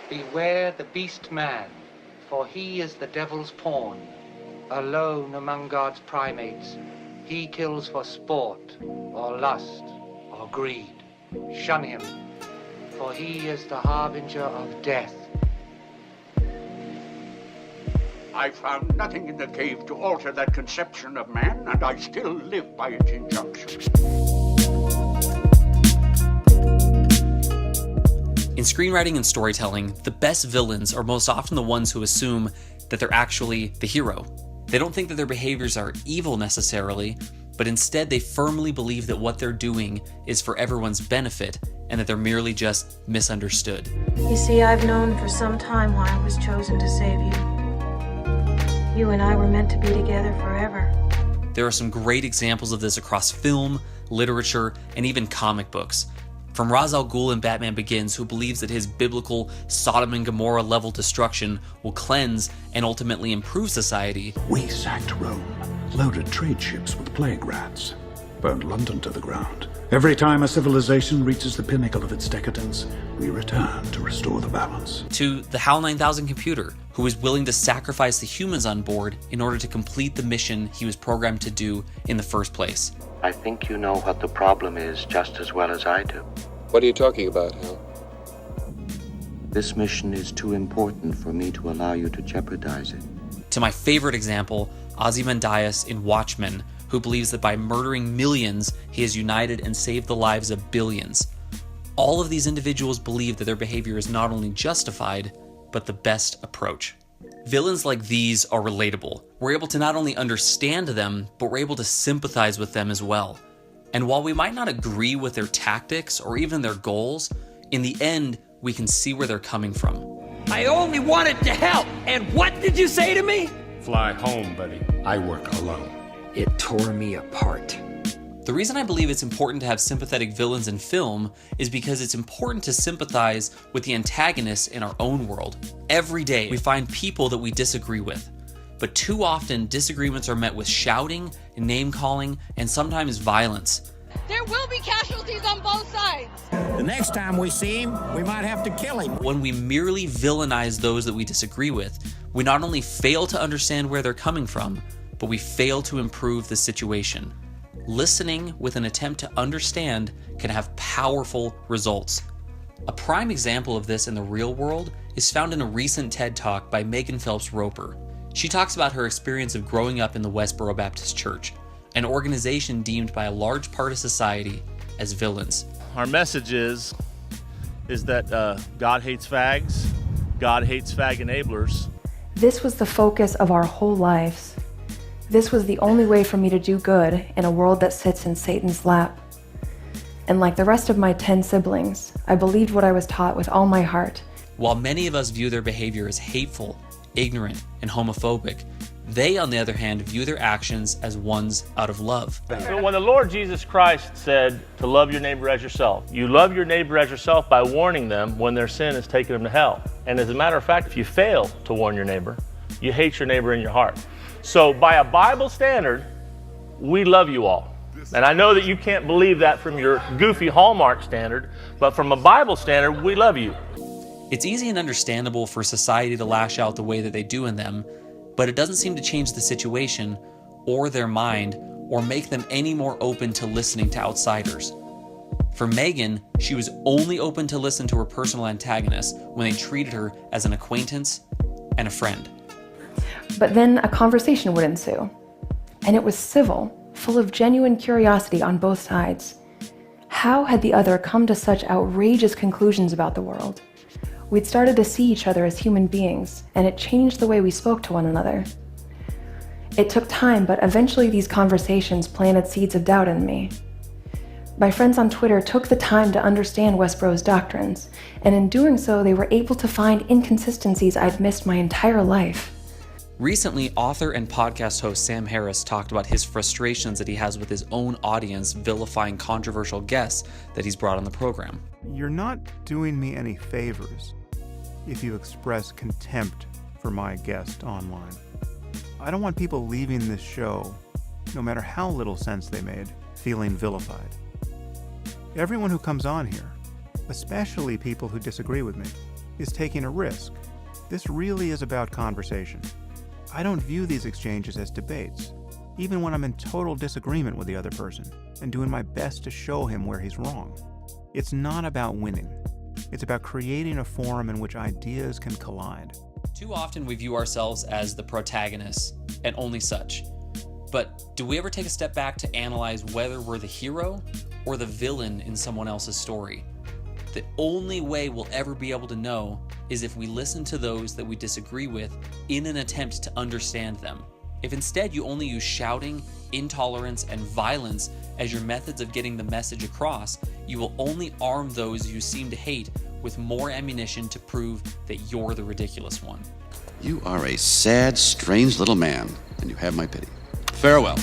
Beware the beast man, for he is the devil's pawn. Alone among God's primates, he kills for sport, or lust, or greed. Shun him, for he is the harbinger of death. I found nothing in the cave to alter that conception of man, and I still live by its injunction. In screenwriting and storytelling, the best villains are most often the ones who assume that they're actually the hero. They don't think that their behaviors are evil necessarily, but instead they firmly believe that what they're doing is for everyone's benefit and that they're merely just misunderstood. You see, I've known for some time why I was chosen to save you. You and I were meant to be together forever. There are some great examples of this across film, literature, and even comic books. From Ra's al Ghul in Batman Begins, who believes that his biblical Sodom and Gomorrah level destruction will cleanse and ultimately improve society. We sacked Rome, loaded trade ships with plague rats, burned London to the ground. Every time a civilization reaches the pinnacle of its decadence, we return to restore the balance. To the HAL 9000 computer, who is willing to sacrifice the humans on board in order to complete the mission he was programmed to do in the first place. I think you know what the problem is just as well as I do. What are you talking about, Hal? This mission is too important for me to allow you to jeopardize it. To my favorite example, Ozymandias in Watchmen, who believes that by murdering millions, he has united and saved the lives of billions. All of these individuals believe that their behavior is not only justified, but the best approach. Villains like these are relatable. We're able to not only understand them, but we're able to sympathize with them as well. And while we might not agree with their tactics or even their goals, in the end, we can see where they're coming from. I only wanted to help, and what did you say to me? Fly home, buddy. I work alone. It tore me apart. The reason I believe it's important to have sympathetic villains in film is because it's important to sympathize with the antagonists in our own world. Every day, we find people that we disagree with. But too often, disagreements are met with shouting, name-calling, and sometimes violence. There will be casualties on both sides. The next time we see him, we might have to kill him. When we merely villainize those that we disagree with, we not only fail to understand where they're coming from, but we fail to improve the situation. Listening with an attempt to understand can have powerful results. A prime example of this in the real world is found in a recent TED Talk by Megan Phelps Roper. She talks about her experience of growing up in the Westboro Baptist Church, an organization deemed by a large part of society as villains. Our message is that God hates fags, God hates fag enablers. This was the focus of our whole lives. This was the only way for me to do good in a world that sits in Satan's lap. And like the rest of my 10 siblings, I believed what I was taught with all my heart. While many of us view their behavior as hateful, ignorant, and homophobic, they, on the other hand, view their actions as ones out of love. So when the Lord Jesus Christ said to love your neighbor as yourself, you love your neighbor as yourself by warning them when their sin is taking them to hell. And as a matter of fact, if you fail to warn your neighbor, you hate your neighbor in your heart. So by a Bible standard, we love you all. And I know that you can't believe that from your goofy Hallmark standard, but from a Bible standard, we love you. It's easy and understandable for society to lash out the way that they do in them, but it doesn't seem to change the situation or their mind or make them any more open to listening to outsiders. For Megan, she was only open to listen to her personal antagonists when they treated her as an acquaintance and a friend. But then a conversation would ensue, and it was civil, full of genuine curiosity on both sides. How had the other come to such outrageous conclusions about the world? We'd started to see each other as human beings, and it changed the way we spoke to one another. It took time, but eventually these conversations planted seeds of doubt in me. My friends on Twitter took the time to understand Westboro's doctrines, and in doing so, they were able to find inconsistencies I'd missed my entire life. Recently, author and podcast host Sam Harris talked about his frustrations that he has with his own audience vilifying controversial guests that he's brought on the program. You're not doing me any favors if you express contempt for my guest online. I don't want people leaving this show, no matter how little sense they made, feeling vilified. Everyone who comes on here, especially people who disagree with me, is taking a risk. This really is about conversation. I don't view these exchanges as debates, even when I'm in total disagreement with the other person and doing my best to show him where he's wrong. It's not about winning. It's about creating a forum in which ideas can collide. Too often we view ourselves as the protagonists, and only such. But do we ever take a step back to analyze whether we're the hero or the villain in someone else's story? The only way we'll ever be able to know is if we listen to those that we disagree with in an attempt to understand them. If instead you only use shouting, intolerance, and violence as your methods of getting the message across, you will only arm those you seem to hate with more ammunition to prove that you're the ridiculous one. You are a sad, strange little man, and you have my pity. Farewell.